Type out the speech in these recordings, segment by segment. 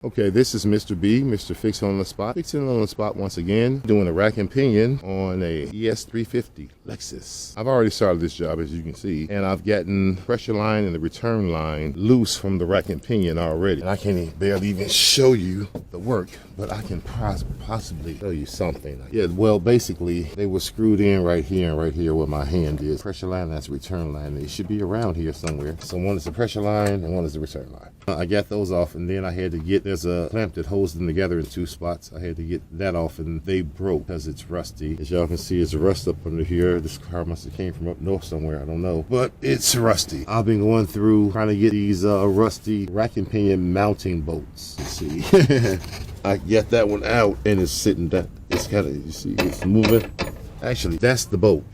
Okay, this is Mr. B, Mr. Fix on the Spot. Fixing on the spot once again, doing a rack and pinion on a ES350 Lexus. I've already started this job, as you can see, and I've gotten pressure line and the return line loose from the rack and pinion already. And I can't barely even show you the work, but I can possibly show you something. Yeah, well, basically, they were screwed in right here and right here where my hand is. Pressure line, that's return line. They should be around here somewhere. So one is the pressure line and one is the return line. I got those off, and then I had to get, there's a clamp that holds them together in two spots. I had to get that off, and they broke because it's rusty. As y'all can see, it's rust up under here. This car must have came from up north somewhere, I don't know, but it's rusty. I've been going through trying to get these rusty rack and pinion mounting bolts. Let's see. I get that one out, and it's sitting down. It's kind of, you see, it's moving. Actually, that's the bolt.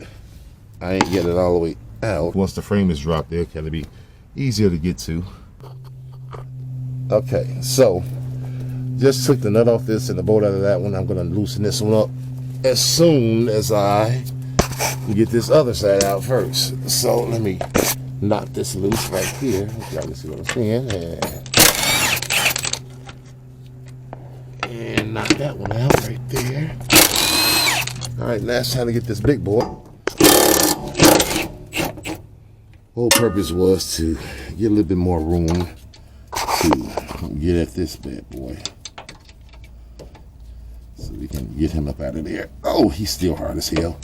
I ain't getting it all the way out. Once the frame is dropped there, can be easier to get to. Okay, so just took the nut off this and the bolt out of that one. I'm gonna loosen this one up as soon as I get this other side out first. So let me knock this loose right here. Y'all can see what I'm saying. And knock that one out right there. All right, now it's time to get this big boy. Whole purpose was to get a little bit more room to get at this bad boy, so we can get him up out of there. Oh, he's still hard as hell.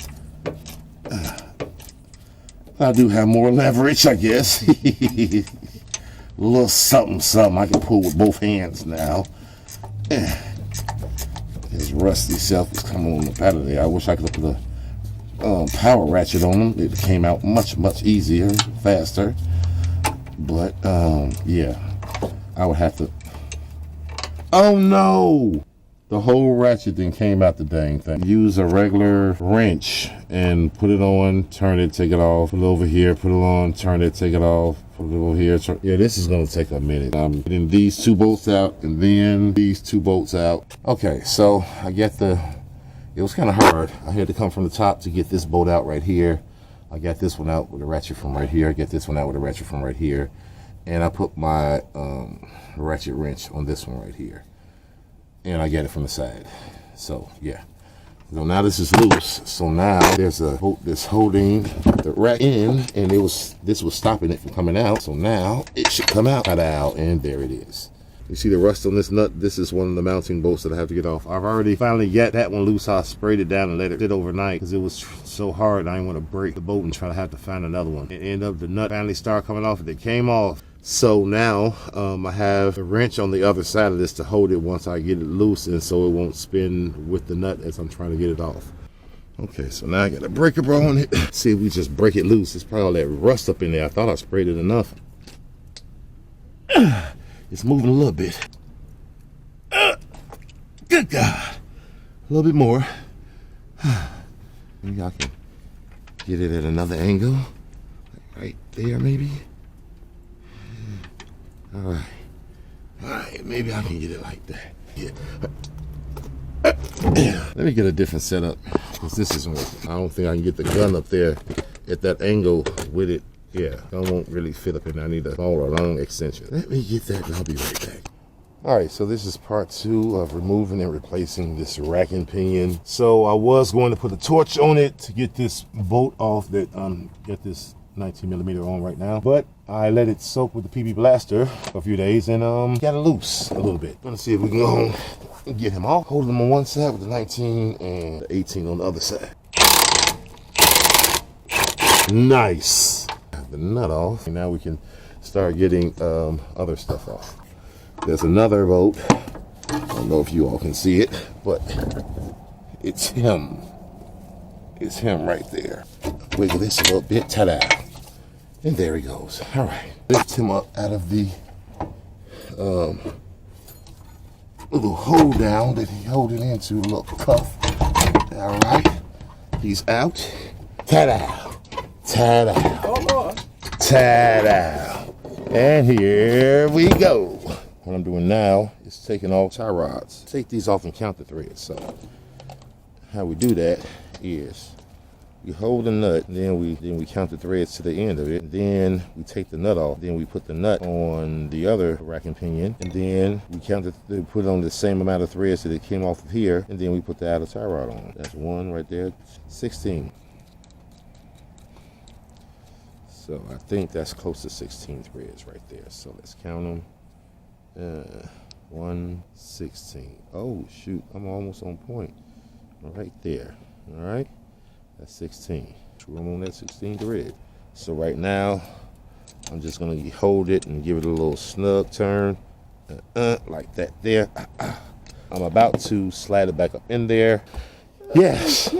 I do have more leverage, I guess. A little something I can pull with both hands now. His rusty self is coming on up out of there. I wish I could put a power ratchet on him. It came out much easier, faster. But yeah, I would have to. Oh no! The whole ratchet thing came out the dang thing. Use a regular wrench and put it on, turn it, take it off, put it over here, put it on, turn it, take it off, put it over here. Yeah, this is gonna take a minute. I'm getting these two bolts out and then these two bolts out. Okay, so I get it was kind of hard. I had to come from the top to get this bolt out right here. I got this one out with a ratchet from right here. I get this one out with a ratchet from right here. And I put my ratchet wrench on this one right here, and I get it from the side. So yeah, so now this is loose. So now there's a bolt that's holding the rack in, and this was stopping it from coming out. So now it should come out, and there it is. You see the rust on this nut? This is one of the mounting bolts that I have to get off. I've already finally got that one loose. I sprayed it down and let it sit overnight because it was so hard. I didn't want to break the bolt and try to have to find another one. It ended up the nut finally started coming off, and it came off. So now I have a wrench on the other side of this to hold it once I get it loose, and so it won't spin with the nut as I'm trying to get it off. Okay, so now I got a breaker bar on it. See if we just break it loose. It's probably all that rust up in there. I thought I sprayed it enough. It's moving a little bit. Good God. A little bit more. Maybe I can get it at another angle. Right there, maybe. All right, maybe I can get it like that. Yeah. Let me get a different setup, because this isn't working. I don't think I can get the gun up there at that angle with it. Yeah, I won't really fit up in there. I need a smaller, long extension. Let me get that and I'll be right back. All right, so this is part 2 of removing and replacing this rack and pinion. So I was going to put a torch on it to get this bolt off that get this 19mm on right now, but I let it soak with the PB blaster for a few days and got it loose a little bit. Gonna see if we can go home and get him off. Hold him on one side with the 19 and the 18 on the other side. Nice. The nut off, and now we can start getting other stuff off. There's another bolt. I don't know if you all can see it, but it's him. It's him right there. Wiggle this a little bit, ta-da. And there he goes. All right, lift him up out of the little hold down that he holding into, a little cuff. All right, he's out. Ta-da, ta-da. Ta-da! And here we go. What I'm doing now is taking all tie rods. Take these off and count the threads. So how we do that is We hold the nut, and then we count the threads to the end of it. Then we take the nut off. Then we put the nut on the other rack and pinion, and then we put on the same amount of threads that it came off of here, and then we put the outer tie rod on. That's one right there, 16. So I think that's close to 16 threads right there. So let's count them. 116. Oh shoot, I'm almost on point. Right there. All right. That's 16. Room on that 16 thread. So right now, I'm just gonna hold it and give it a little snug turn, like that there. I'm about to slide it back up in there. Yes.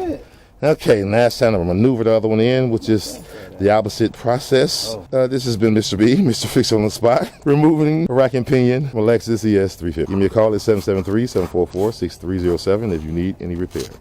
Okay, now it's time to maneuver the other one in, which is the opposite process. This has been Mr. B, Mr. Fix on the Spot, removing the rack and pinion from a Lexus ES350. Give me a call at 773-744-6307 if you need any repair.